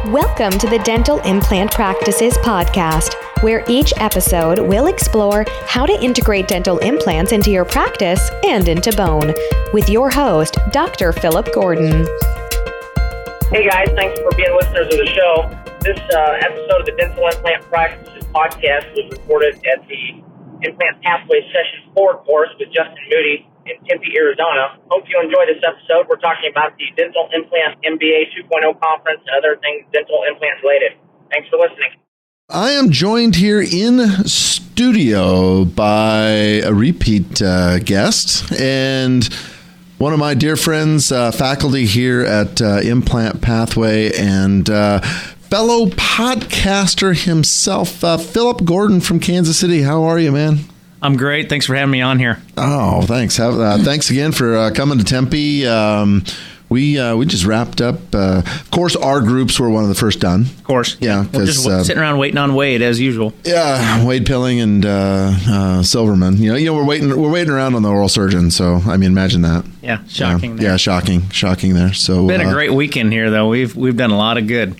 Welcome to the Dental Implant Practices podcast, where each episode will explore how to integrate dental implants into your practice and into bone, with your host, Dr. Philip Gordon. Hey guys, thanks for being listeners of the show. This episode of the Dental Implant Practices podcast was recorded at the Implant Pathway Session 4 course with Justin Moody in Tempe, Arizona. Hope you enjoy this episode. We're talking about the Dental Implant MBA 2.0 conference and other things dental implant related. Thanks for listening. I am joined here in studio by a repeat guest and one of my dear friends, faculty here at Implant Pathway, and fellow podcaster himself, Philip Gordon from Kansas City. How are you, man? I'm great. Thanks for having me on here. Oh, thanks. Thanks again for coming to Tempe. We just wrapped up. Of course, our groups were one of the first done. Of course. Yeah. We're just sitting around waiting on Wade, as usual. Yeah, Wade Pilling and Silverman. You know, we're waiting around on the oral surgeon. So I mean, imagine that. Yeah, shocking. Yeah, shocking there. So been a great weekend here, though. We've done a lot of good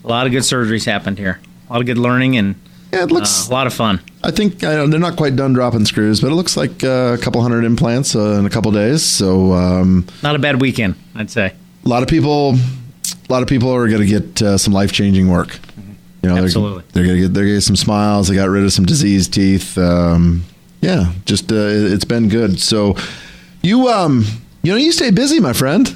surgeries happened here. A lot of good learning and it looks a lot of fun. I think they're not quite done dropping screws, but it looks like a couple hundred implants in a couple days. So not a bad weekend, I'd say. A lot of people are going to get some life-changing work. Mm-hmm. You know, absolutely. They're going to get some smiles. They got rid of some diseased teeth. It's been good. So you stay busy, my friend.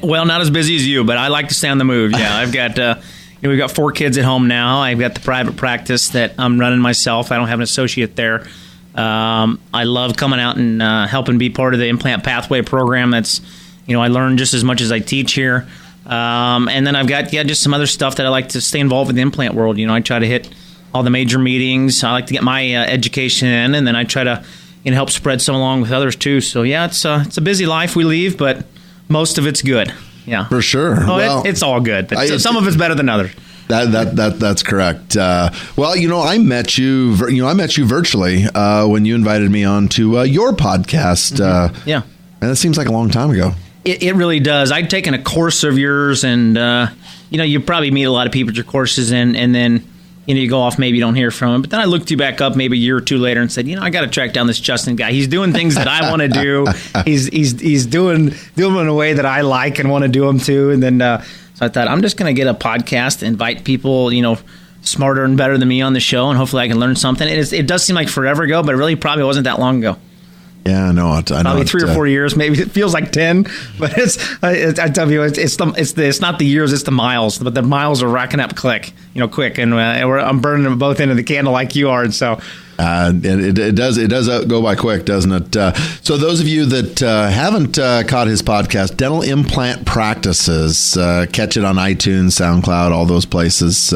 Well, not as busy as you, but I like to stay on the move. Yeah, I've got. We've got 4 kids at home now. I've got the private practice that I'm running myself. I don't have an associate there. I love coming out and helping be part of the Implant Pathway program. That's, I learn just as much as I teach here. And then I've got just some other stuff that I like to stay involved with the implant world. I try to hit all the major meetings. I like to get my education in, and then I try to help spread some along with others too. So yeah, it's a busy life we lead, but most of it's good. Yeah, for sure. Well, it's all good, but some of it's better than others. That's correct. I met you. I met you virtually when you invited me on to your podcast. Yeah, and it seems like a long time ago. It really does. I'd taken a course of yours, and you probably meet a lot of people at your courses, and then you go off, maybe you don't hear from him. But then I looked you back up maybe a year or two later and said, I got to track down this Justin guy. He's doing things that I want to do. He's doing them in a way that I like and want to do them too. And then so I thought, I'm just going to get a podcast, invite people, smarter and better than me on the show, and hopefully I can learn something. It does seem like forever ago, but it really probably wasn't that long ago. Yeah, I know. Probably 3 or 4 years, maybe. It feels like 10, but I tell you, it's not the years, it's the miles. But the miles are racking up quick, and I'm burning them both into the candle like you are, and so. It does go by quick, doesn't it? So those of you that haven't caught his podcast, Dental Implant Practices, catch it on iTunes, SoundCloud, all those places.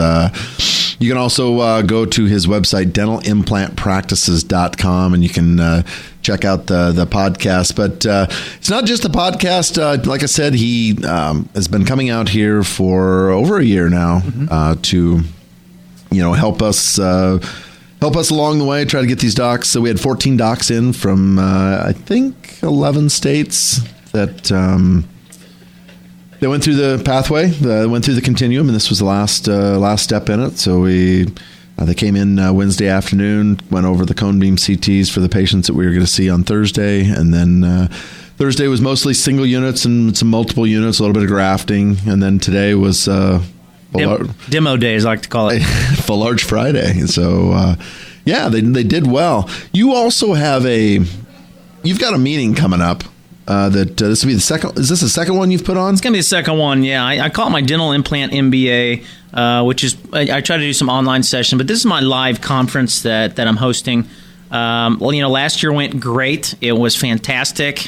You can also go to his website, dentalimplantpractices.com, and you can check out the podcast. But it's not just the podcast. Like I said, he has been coming out here for over a year now to help us along the way, try to get these docs. So we had 14 docs in from, I think, 11 states that they went through the pathway, went through the continuum, and this was the last step in it. So they came in Wednesday afternoon, went over the cone beam CTs for the patients that we were going to see on Thursday, and then Thursday was mostly single units and some multiple units, a little bit of grafting, and then today was demo days, I like to call it. Full Arch Friday. So, they did well. You also have you've got a meeting coming up that this will be the second. Is this the second one you've put on? It's going to be the second one, yeah. I call it my Dental Implant MBA, which is, I try to do some online session, but this is my live conference that I'm hosting. Last year went great. It was fantastic.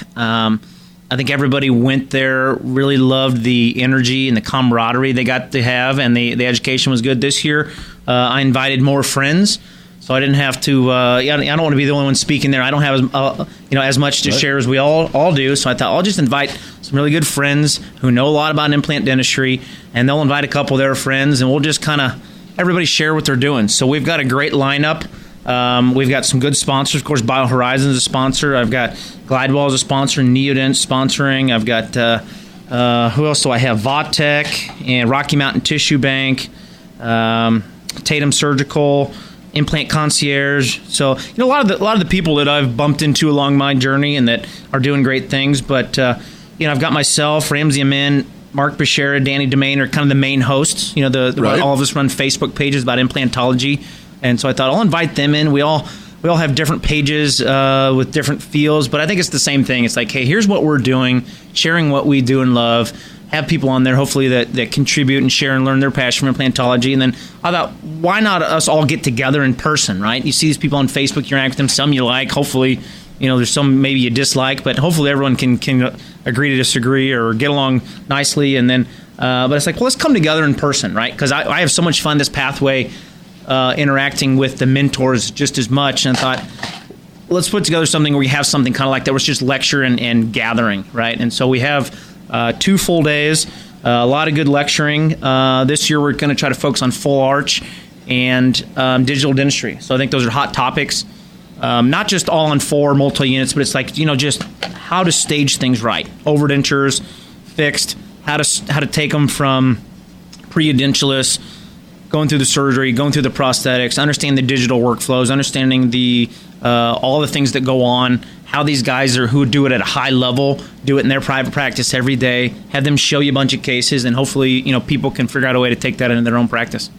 I think everybody went there, really loved the energy and the camaraderie they got to have, and the education was good. This year, I invited more friends, so I didn't have to. I don't want to be the only one speaking there. I don't have as much to share as we all do. So I thought I'll just invite some really good friends who know a lot about implant dentistry, and they'll invite a couple of their friends, and we'll just kind of everybody share what they're doing. So we've got a great lineup. We've got some good sponsors. Of course, BioHorizons is a sponsor. I've got Glidewell as a sponsor, Neodent sponsoring. I've got Who else do I have? Vautech and Rocky Mountain Tissue Bank, Tatum Surgical, Implant Concierge. So, a lot of the people that I've bumped into along my journey and that are doing great things. But, I've got myself, Ramsey Amin, Mark Bashara, Danny Domain are kind of the main hosts. Right. All of us run Facebook pages about implantology. And so I thought I'll invite them in. We all have different pages with different feels, but I think it's the same thing. It's like, hey, here's what we're doing, sharing what we do and love. Have people on there, hopefully, that contribute and share and learn their passion for implantology. And then I thought, why not us all get together in person, right? You see these people on Facebook, you interact with them, some you like. Hopefully, there's some maybe you dislike, but hopefully everyone can agree to disagree or get along nicely. And then, but it's like, well, let's come together in person, right? Because I have so much fun this pathway interacting with the mentors just as much. And I thought, let's put together something where we have something kind of like that, where it's just lecture and gathering, right? And so we have 2 full days, a lot of good lecturing. This year we're going to try to focus on full arch and digital dentistry. So I think those are hot topics, not just all on 4 multi-units, but it's like, just how to stage things right. Overdentures, fixed, how to take them from pre-edentulous, going through the surgery, going through the prosthetics, understanding the digital workflows, understanding the all the things that go on, how these guys who do it at a high level do it in their private practice every day, have them show you a bunch of cases, and hopefully people can figure out a way to take that into their own practice.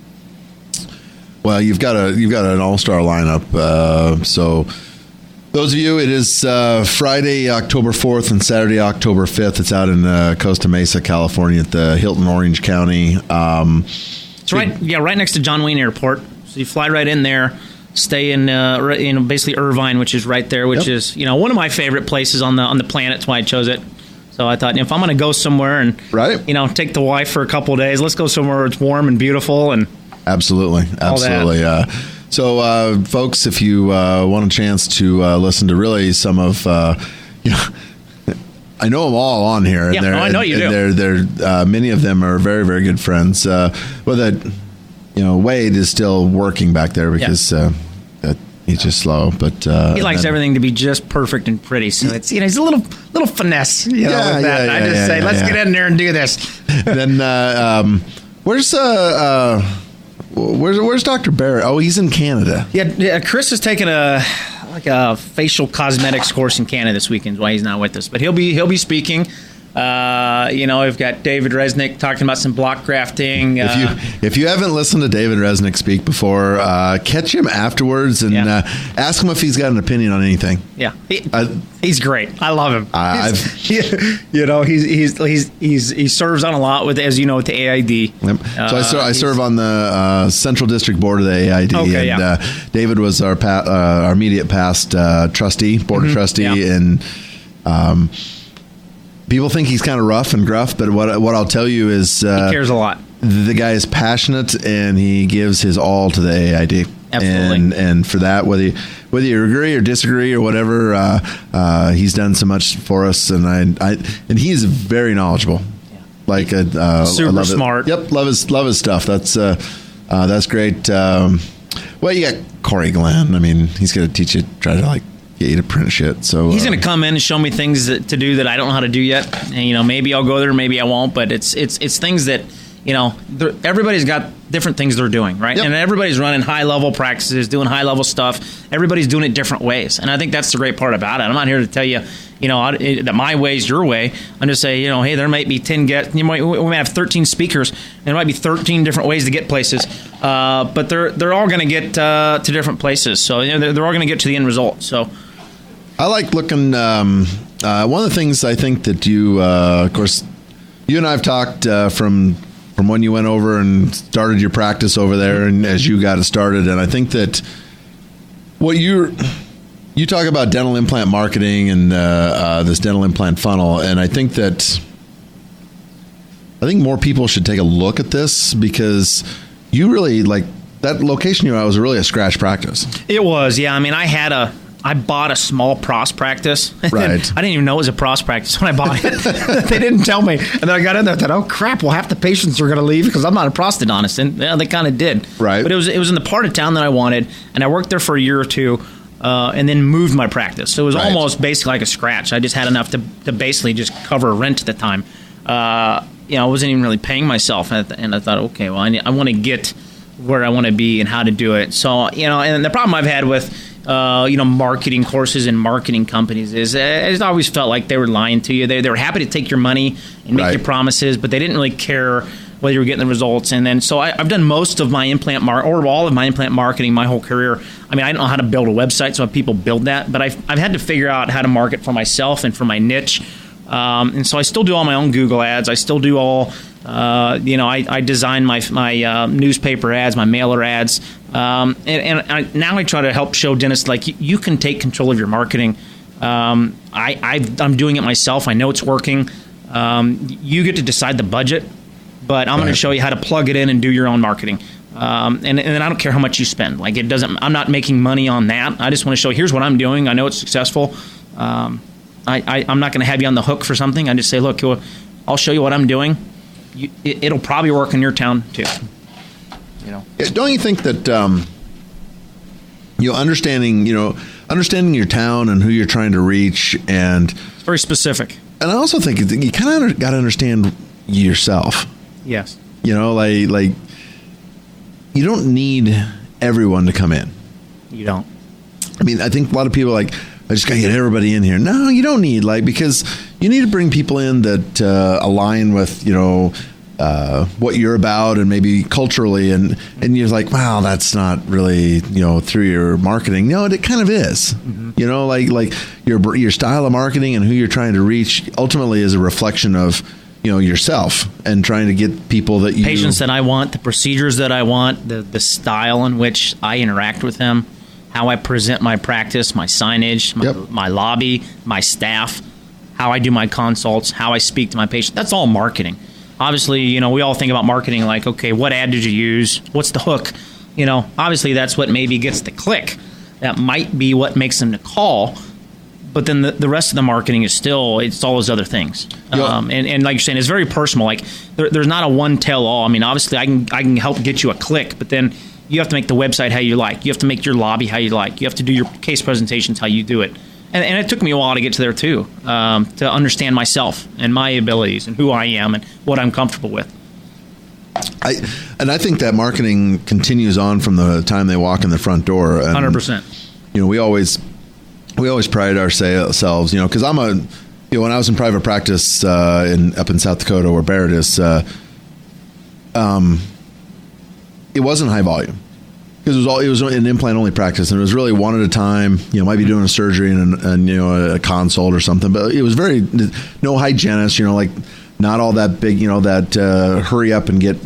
Well, you've got an all-star lineup. So those of you, it is Friday, October 4th and Saturday, October 5th. It's out in Costa Mesa, California at the Hilton Orange County. It's right next to John Wayne Airport. So you fly right in there, stay in basically Irvine, which is right there, which is one of my favorite places on the planet. That's why I chose it. So I thought, if I'm going to go somewhere and take the wife for a couple of days, let's go somewhere where it's warm and beautiful and absolutely. So folks, if you want a chance to listen to really some of I know them all on here. Yeah, I know you do. They're many of them are very, very good friends. Wade is still working back there because he's just slow. But he likes everything to be just perfect and pretty. So it's he's a little finesse. With that. I just say, let's get in there and do this. Then where's Dr. Barrett? Oh, he's in Canada. Yeah. Chris is taking a facial cosmetics course in Canada this weekend. Why he's not with us, but he'll be speaking. We've got David Resnick talking about some block grafting. If you haven't listened to David Resnick speak before, catch him afterwards and ask him if he's got an opinion on anything. Yeah, he's great. I love him. He serves on a lot with, as you know, with the AID. Yep. So I serve on the Central District Board of the AID. Okay, and David was our immediate past trustee, board trustee, and people think he's kind of rough and gruff, but what I'll tell you is he cares a lot. The guy is passionate and he gives his all to the AID. Absolutely. And for that, whether you agree or disagree or whatever, he's done so much for us, and he's very knowledgeable. Yeah. Like super I love smart. It. Yep, love his stuff. That's great. Well, you got Corey Glenn. I mean, he's going to teach you, try to get you to print shit. So he's going to come in and show me things to do that I don't know how to do yet. And, maybe I'll go there, maybe I won't. But it's things that everybody's got different things they're doing, right? Yep. And everybody's running high level practices, doing high level stuff. Everybody's doing it different ways, and I think that's the great part about it. I'm not here to tell you, that my way is your way. I'm just saying, hey, there might be 10 guests. We might have 13 speakers, and there might be 13 different ways to get places. But they're all going to get to different places. So they're all going to get to the end result. So I like looking. One of the things I think that you, of course, you and I have talked from when you went over and started your practice over there, and as you got it started, and I think that what you talk about dental implant marketing and this dental implant funnel, and I think more people should take a look at this, because you really that location you at was really a scratch practice. It was, yeah. I mean, I bought a small pros practice. Right. I didn't even know it was a pros practice when I bought it. They didn't tell me. And then I got in there and thought, oh, crap, well, half the patients are going to leave because I'm not a prosthodontist. And they kind of did. Right. But it was in the part of town that I wanted, and I worked there for a year or two and then moved my practice. So it was almost basically like a scratch. I just had enough to basically just cover rent at the time. I wasn't even really paying myself. And I thought, okay, well, I want to get where I want to be and how to do it. So, and the problem I've had with, marketing courses and marketing companies is I always felt like they were lying to you. They were happy to take your money and make you promises, but they didn't really care whether you were getting the results. And then, so I've done most of my implant or all of my implant marketing my whole career. I mean, I don't know how to build a website, so I have people build that, but I've had to figure out how to market for myself and for my niche. And so I still do all my own Google ads. I still do all, I design my newspaper ads, my mailer ads. Now I try to help show dentists, like, you can take control of your marketing. I'm doing it myself. I know it's working. You get to decide the budget, but I'm going to show you how to plug it in and do your own marketing. And then I don't care how much you spend. Like, I'm not making money on that. I just want to show, here's what I'm doing. I know it's successful. I'm not going to have you on the hook for something. I just say, look, I'll show you what I'm doing. It'll probably work in your town too. Don't you think that understanding your town and who you're trying to reach, and it's very specific. And I also think you kind of got to understand yourself. Yes. Like you don't need everyone to come in. You don't. I mean, I think a lot of people are like, I just got to get everybody in here. No, you don't need, because you need to bring people in that align with, what you're about, and maybe culturally, and you're like, wow, that's not really, through your marketing. No, it kind of is. Mm-hmm. Like your style of marketing and who you're trying to reach ultimately is a reflection of, yourself, and trying to get people that patients that I want, the procedures that I want, the style in which I interact with them, how I present my practice, my signage, my lobby, my staff, how I do my consults, how I speak to my patient. That's all marketing. Obviously, we all think about marketing like, okay, what ad did you use? What's the hook? Obviously that's what maybe gets the click. That might be what makes them to call. But then the rest of the marketing is still, it's all those other things. And like you're saying, it's very personal. Like there's not a one tell all. I mean, obviously I can help get you a click, but then you have to make the website how you like. You have to make your lobby how you like. You have to do your case presentations how you do it. And it took me a while to get to there too, to understand myself and my abilities and who I am and what I'm comfortable with. I think that marketing continues on from the time they walk in the front door. 100%. We always pride ourselves, because I'm when I was in private practice up in South Dakota where Barrett is, it wasn't high volume. Because it was an implant only practice, and it was really one at a time. Might be doing a surgery and a consult or something, but it was no hygienist. Like not all that big. That hurry up and get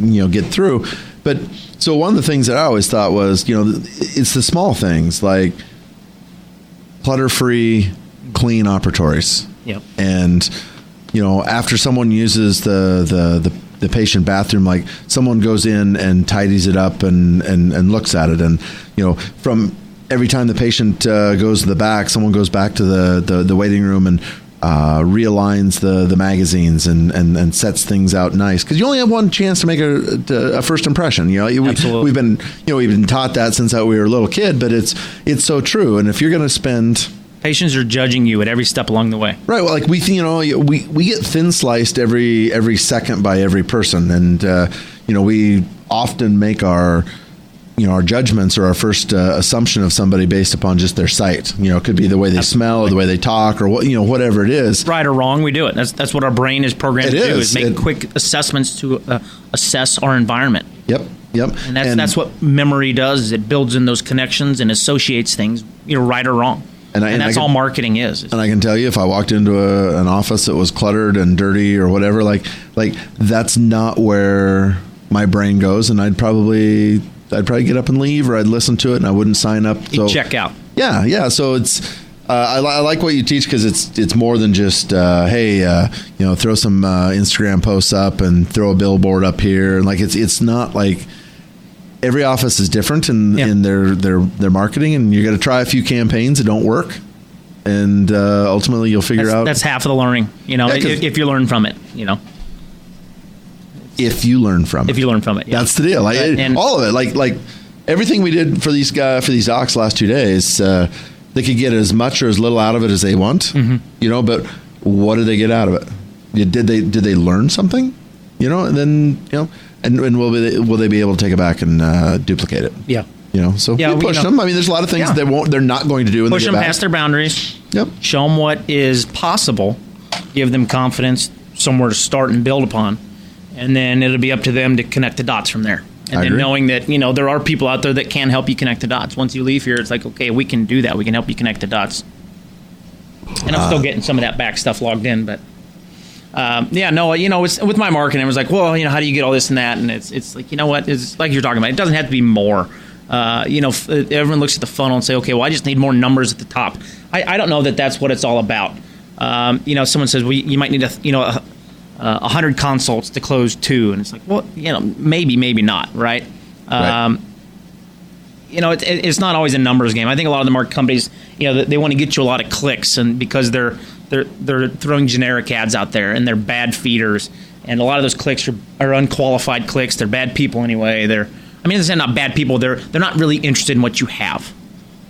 through. But so one of the things that I always thought was it's the small things like clutter free, clean operatories. Yep. And after someone uses the patient bathroom, like someone goes in and tidies it up and looks at it, and from every time the patient goes to the back, someone goes back to the waiting room and realigns the magazines and sets things out nice, because you only have one chance to make a first impression. Absolutely. We've been taught that since we were a little kid, but it's so true. And if you're going to spend, patients are judging you at every step along the way. Right. Well, like we get thin sliced every second by every person, and we often make our judgments or our first assumption of somebody based upon just their sight. It could be the way they smell or the way they talk or whatever it is. Right or wrong, we do it. That's what our brain is programmed to do, is make quick assessments to assess our environment. Yep. And that's what memory does. Is it builds in those connections and associates things, right or wrong. And that's all marketing is. And I can tell you, if I walked into an office that was cluttered and dirty or whatever, like that's not where my brain goes, and I'd probably get up and leave, or I'd listen to it and I wouldn't sign up. So check out. Yeah. So it's I like what you teach, because it's more than just throw some Instagram posts up and throw a billboard up here, and like it's not like. Every office is different in their marketing, and you got to try a few campaigns that don't work, and ultimately you'll figure out. That's half of the learning, if you learn from it, If you learn from it. If you learn from it, yeah. That's the deal. All of it, like everything we did for these docs last 2 days, they could get as much or as little out of it as they want, mm-hmm. But what do they get out of it? did they learn something? And then and will they be able to take it back and duplicate it? Yeah. So we push them. I mean, there's a lot of things they're not going to do. When push they them get past back. their boundaries. Yep. Show them what is possible. Give them confidence, somewhere to start and build upon, and then it'll be up to them to connect the dots from there. And then knowing that there are people out there that can help you connect the dots. Once you leave here, it's like, okay, we can do that. We can help you connect the dots. And I'm still getting some of that back stuff logged in, but it's with my marketing. I was like, well, how do you get all this and that? And it's like, it's like you're talking about. It doesn't have to be more. Everyone looks at the funnel and say, okay, well, I just need more numbers at the top. I don't know that that's what it's all about. Someone says, well, you might need 100 consults to close 2, and it's like, well, maybe not, right? Right. It's not always a numbers game. I think a lot of the market companies, they want to get you a lot of clicks, and because they're throwing generic ads out there, and they're bad feeders, and a lot of those clicks are unqualified clicks. They're bad people anyway. They're not bad people. They're not really interested in what you have.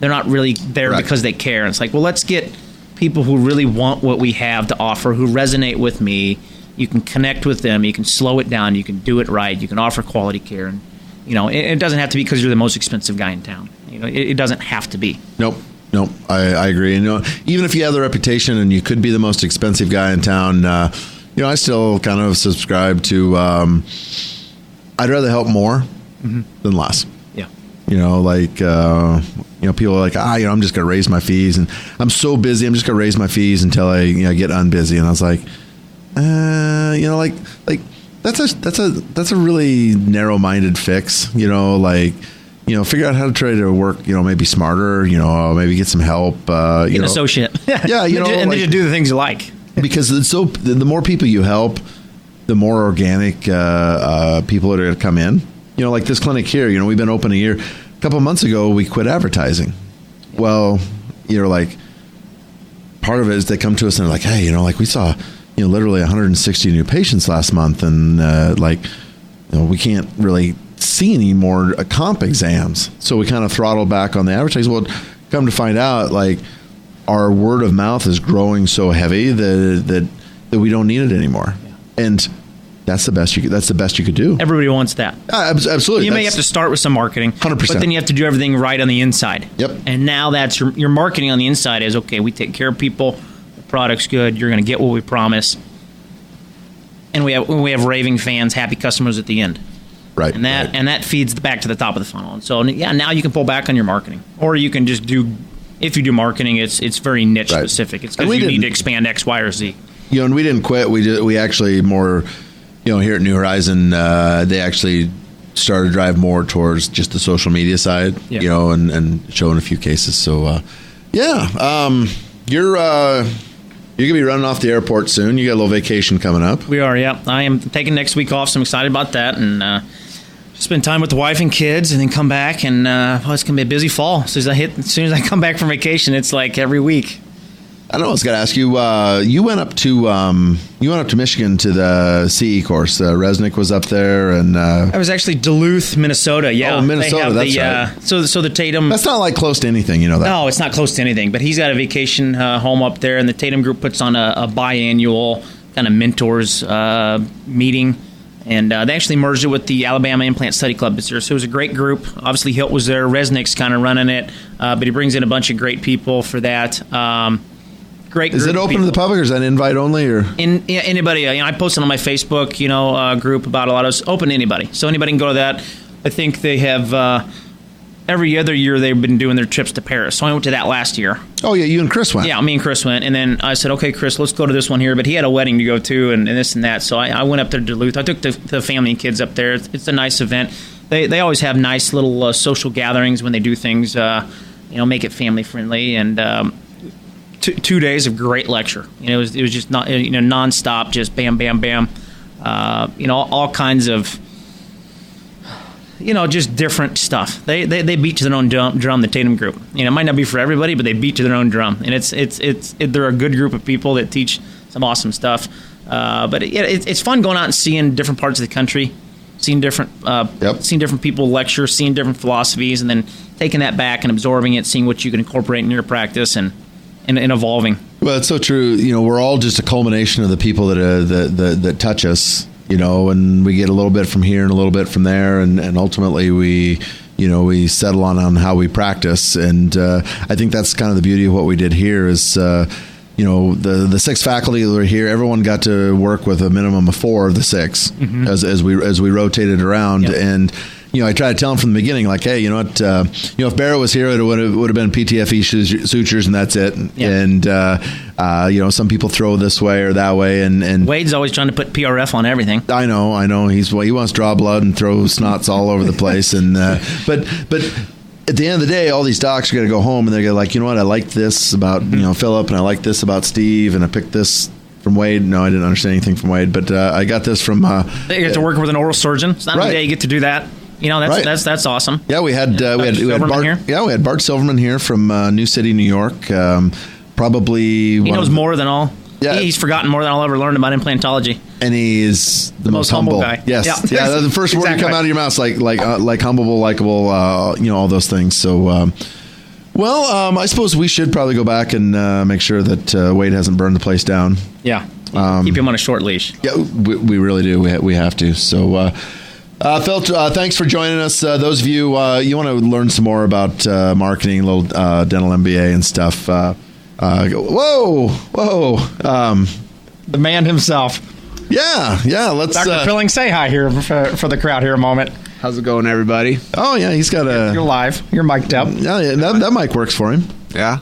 They're not really there because they care. And it's like, well, let's get people who really want what we have to offer, who resonate with me. You can connect with them. You can slow it down. You can do it right. You can offer quality care. And, it doesn't have to be because you're the most expensive guy in town. It doesn't have to be. Nope. I agree. And, even if you have the reputation and you could be the most expensive guy in town, I still kind of subscribe to, I'd rather help more than less. Yeah. People are like, I'm just going to raise my fees, and I'm so busy. I'm just going to raise my fees until I, get unbusy. And I was like, that's a really narrow-minded fix. Figure out how to try to work, maybe smarter, maybe get some help. Get an associate. Yeah, and then just do the things you like. Because the more people you help, the more organic people are going to come in. Like this clinic here, we've been open a year. A couple of months ago, we quit advertising. Well, part of it is they come to us and they're like, hey, we saw, literally 160 new patients last month, and we can't really see any more comp exams. So we kind of throttled back on the advertising. Well, come to find out, our word of mouth is growing so heavy that we don't need it anymore. Yeah. And that's the best you could do. Everybody wants that. Absolutely. You may have to start with some marketing, 100%. but then you have to do everything right on the inside. Yep. And now that's your marketing on the inside is, okay, we take care of people, the product's good, you're going to get what we promise, and we have raving fans, happy customers at the end. Right. And that feeds back to the top of the funnel. And so now you can pull back on your marketing, or you can just do. If you do marketing, it's very niche specific. It's because you need to expand X, Y, or Z. And we didn't quit. We actually more. Here at New Horizon, they actually started to drive more towards just the social media side, and showing a few cases. So, you're going to be running off the airport soon. You got a little vacation coming up. We are, yeah. I am taking next week off, so I'm excited about that. And spend time with the wife and kids, and then come back. And it's going to be a busy fall. As soon as I come back from vacation, it's like every week. I don't know. I was going to ask you. You went up to Michigan to the CE course. Resnick was up there, and I was actually Duluth, Minnesota. Yeah, Minnesota. That's right. So the Tatum. That's not like close to anything, that. No, it's not close to anything. But he's got a vacation home up there, and the Tatum group puts on a biannual kind of mentors meeting, and they actually merged it with the Alabama Implant Study Club this year. So it was a great group. Obviously, Hilt was there. Resnick's kind of running it, but he brings in a bunch of great people for that. Great. Is it open to the public, or is that invite only, or anybody? I posted on my Facebook, group about a lot of open to anybody, so anybody can go to that. I think they have every other year they've been doing their trips to Paris, so I went to that last year. Oh yeah, you and Chris went. Yeah, me and Chris went, and then I said, okay, Chris, let's go to this one here. But he had a wedding to go to, and this and that, so I went up there to Duluth. I took the family and kids up there. It's a nice event. They always have nice little social gatherings when they do things, make it family friendly and. 2 days of great lecture. It was just not nonstop, just bam, bam, bam. All kinds of just different stuff. They beat to their own drum. The Tatum group. It might not be for everybody, but they beat to their own drum, and they're a good group of people that teach some awesome stuff. But it's fun going out and seeing different parts of the country, seeing different people lecture, seeing different philosophies, and then taking that back and absorbing it, seeing what you can incorporate in your practice and evolving. Well, it's so true. We're all just a culmination of the people that touch us, and we get a little bit from here and a little bit from there. And ultimately we settle on how we practice. And I think that's kind of the beauty of what we did here is, the 6 faculty that were here, everyone got to work with a minimum of 4 of the 6 as we rotated around. Yep. And, I tried to tell them from the beginning, like, hey, you know what, if Barrett was here, it would have been PTFE sutures and that's it. Yep. And, some people throw this way or that way. And Wade's always trying to put PRF on everything. I know. He wants to draw blood and throw snots all over the place. And, but at the end of the day, all these docs are going to go home and they're going to like, you know what, I like this about, Philip, and I like this about Steve, and I picked this from Wade. No, I didn't understand anything from Wade, but I got this from... you get to work with an oral surgeon. It's not every day you get to do that. That's awesome. Yeah, we had Bart here. Yeah, we had Bart Silverman here from New City, New York. Probably he knows more than all. Yeah. He's forgotten more than I'll ever learn about implantology. And he is the most humble guy. Yes. Yeah. The first word to come out of your mouth is like humble, likable, all those things. So, I suppose we should probably go back and make sure that Wade hasn't burned the place down. Yeah. Keep him on a short leash. Yeah, we really do. We have to. So, Phil, thanks for joining us. Those of you, you want to learn some more about marketing, a little dental MBA and stuff. Whoa. The man himself. Yeah. Let's. Dr. Filling, say hi here for the crowd here a moment. How's it going, everybody? Oh, yeah, he's got a... You're live. You're mic'd up. Yeah, that mic works for him. Yeah.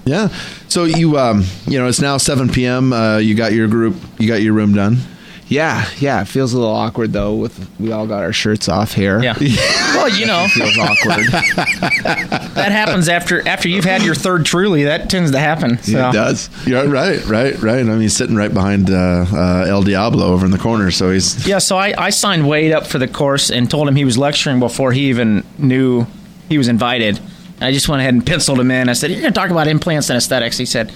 So you, it's now 7 p.m. You got your room done. Yeah. It feels a little awkward, though, we all got our shirts off here. Yeah. Well, it feels awkward. That happens after you've had your third Truly. That tends to happen. So. Yeah, it does. Yeah, right. I mean, he's sitting right behind El Diablo over in the corner, so he's... Yeah, so I signed Wade up for the course and told him he was lecturing before he even knew he was invited. I just went ahead and penciled him in. I said, you're going to talk about implants and aesthetics. He said,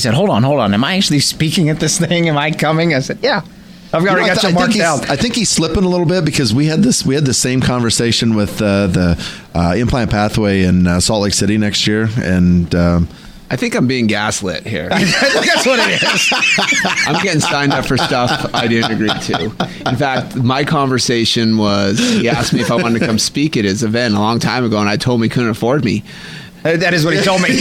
hold on. Am I actually speaking at this thing? Am I coming? I said, yeah. I've already got you marked out. I think he's slipping a little bit because we had the same conversation with the implant pathway in Salt Lake City next year, and I think I'm being gaslit here. I think that's what it is. I'm getting signed up for stuff I didn't agree to. In fact, my conversation was, he asked me if I wanted to come speak at his event a long time ago, and I told him he couldn't afford me. That is what he told me. And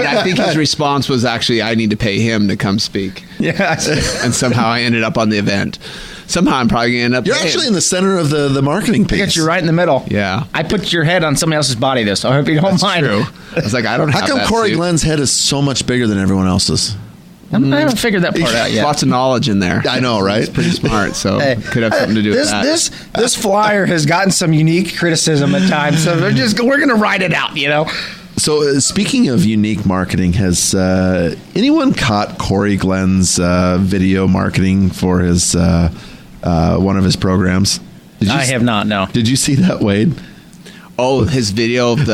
I think his response was actually, I need to pay him to come speak. Yeah. And somehow I ended up on the event. Somehow I'm probably going to end up... You're actually in the center of the marketing piece. I got you right in the middle. Yeah. I put your head on somebody else's body, though, so I hope you don't mind. True. I was like, I don't have that How come Corey Glenn's head is so much bigger than everyone else's? I haven't figured that part out yet. Lots of knowledge in there. I know, right? It's pretty smart, so could have something to do with that. This flyer has gotten some unique criticism at times, so we're going to write it out, So speaking of unique marketing, has anyone caught Corey Glenn's video marketing for his one of his programs? I have not, no. Did you see that, Wade? Oh, his video of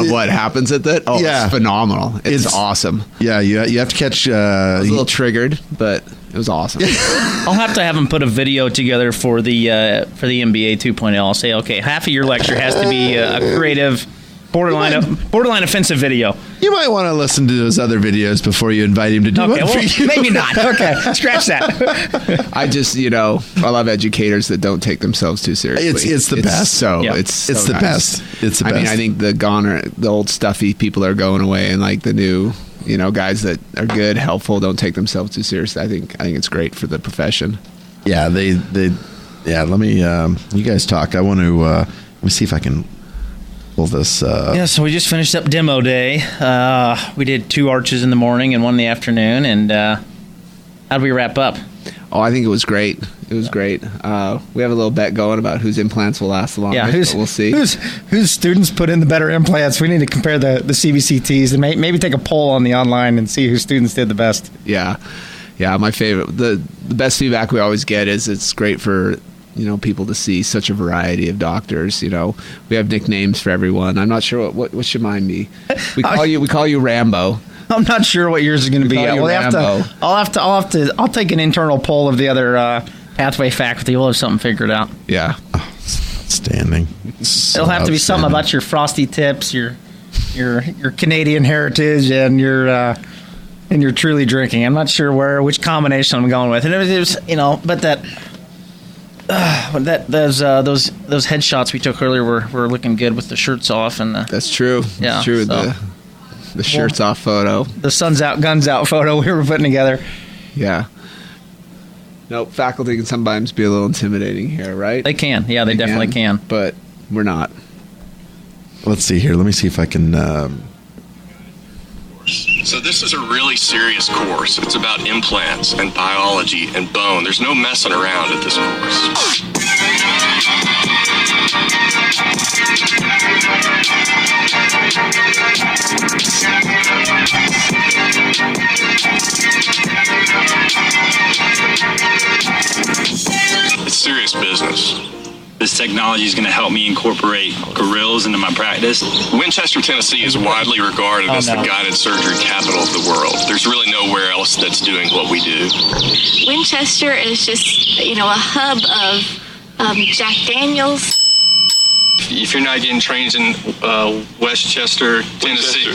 what happens at that? Oh, yeah. It's phenomenal. It's awesome. Yeah, you have to catch... I was a little triggered, but it was awesome. I'll have to have him put a video together for the MBA 2.0. I'll say, okay, half of your lecture has to be a creative... Borderline offensive video. You might want to listen to those other videos before you invite him to do one for you. Maybe not. Okay, scratch that. I just, I love educators that don't take themselves too seriously. It's the best. So it's the best. It's the best. I mean, I think the old stuffy people are going away, and like the new, guys that are good, helpful, don't take themselves too seriously. I think it's great for the profession. Yeah, let me. You guys talk. I want to. Let me see if I can. This so we just finished up demo day. We did 2 arches in the morning and 1 in the afternoon, and how did we wrap up? Oh, I think it was great. We have a little bet going about whose implants will last the longest, but we'll see. Whose students put in the better implants. We need to compare the CBCTs and maybe take a poll on the online and see whose students did the best. Yeah, my favorite. The best feedback we always get is it's great for people to see such a variety of doctors. We have nicknames for everyone. I'm not sure what should mine be. We call you Rambo. I'm not sure what yours is going to be. I'll take an internal poll of the other pathway faculty. We'll have something figured out. Yeah. Outstanding. It'll have to be something about your frosty tips, your Canadian heritage, and your and you're truly drinking. I'm not sure which combination I'm going with. And it was but those headshots we took earlier were looking good with the shirts off and that's true. Yeah, that's true. So, the shirts off photo, the sun's out, guns out photo we were putting together. Yeah. Nope. Faculty can sometimes be a little intimidating here, right? They can. Yeah, they definitely can. But we're not. Let's see here. Let me see if I can. So this is a really serious course. It's about implants and biology and bone. There's no messing around at this course. It's serious business. This technology is going to help me incorporate gorillas into my practice. Winchester, Tennessee is widely regarded as the guided surgery capital of the world. There's really nowhere else that's doing what we do. Winchester is just, a hub of Jack Daniels. If you're not getting trained in Winchester, Tennessee,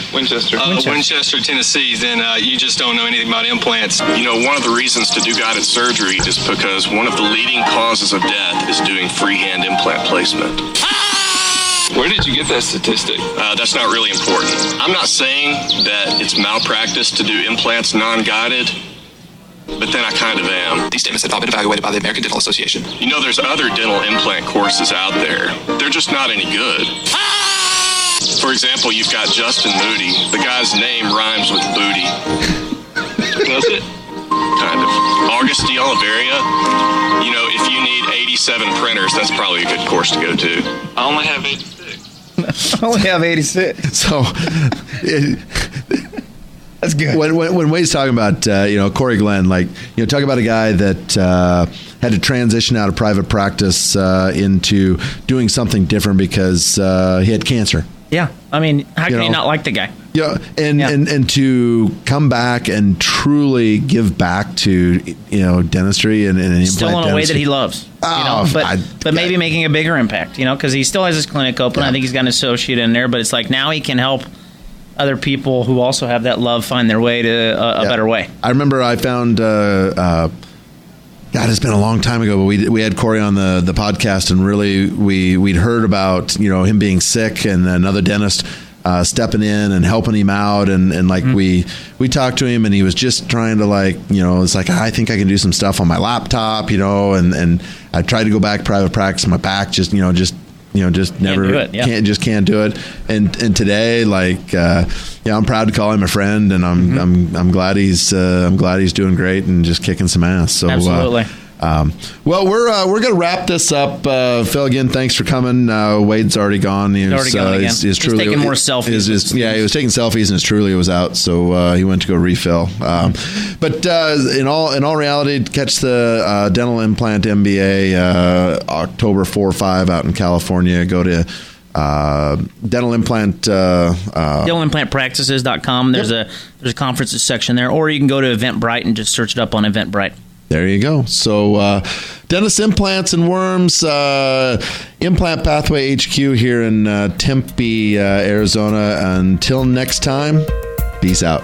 then you just don't know anything about implants. One of the reasons to do guided surgery is because one of the leading causes of death is doing freehand implant placement. Where did you get that statistic? That's not really important. I'm not saying that it's malpractice to do implants non-guided, but then I kind of am. These statements have not been evaluated by the American Dental Association. There's other dental implant courses out there. They're just not any good. For example, you've got Justin Moody. The guy's name rhymes with booty. Does it? Kind of. August de Oliveira. If you need 87 printers, that's probably a good course to go to. I only have 86. I only have 86. So. That's good. When Wade's talking about, Corey Glenn, talk about a guy that had to transition out of private practice into doing something different because he had cancer. Yeah. I mean, how can you not like the guy? Yeah. And to come back and truly give back to, dentistry and implant still in a dentistry. way that he loves. But maybe making a bigger impact, because he still has his clinic open. Yeah. I think he's got an associate in there, but it's like now he can help other people who also have that love find their way to a better way. I remember I found, God, it's been a long time ago, but we had Corey on the podcast, and really we'd heard about, him being sick and another dentist stepping in and helping him out. And we talked to him, and he was just trying to it's like, I think I can do some stuff on my laptop, and I tried to go back private practice. My back just never can't do it. And today, I'm proud to call him a friend, and I'm glad he's doing great and just kicking some ass. So absolutely. Well, we're gonna wrap this up. Phil, again, thanks for coming. Wade's already gone. He's taking more selfies. He was taking selfies, and his Truly was out, so he went to go refill. But in all reality, catch the Dental Implant MBA October 4-5 out in California. Go to DentalImplantPractices.com. There's a conferences section there, or you can go to Eventbrite and just search it up on Eventbrite. There you go. So, Dentist Implants and Worms, Implant Pathway HQ here in Tempe, Arizona. Until next time, peace out.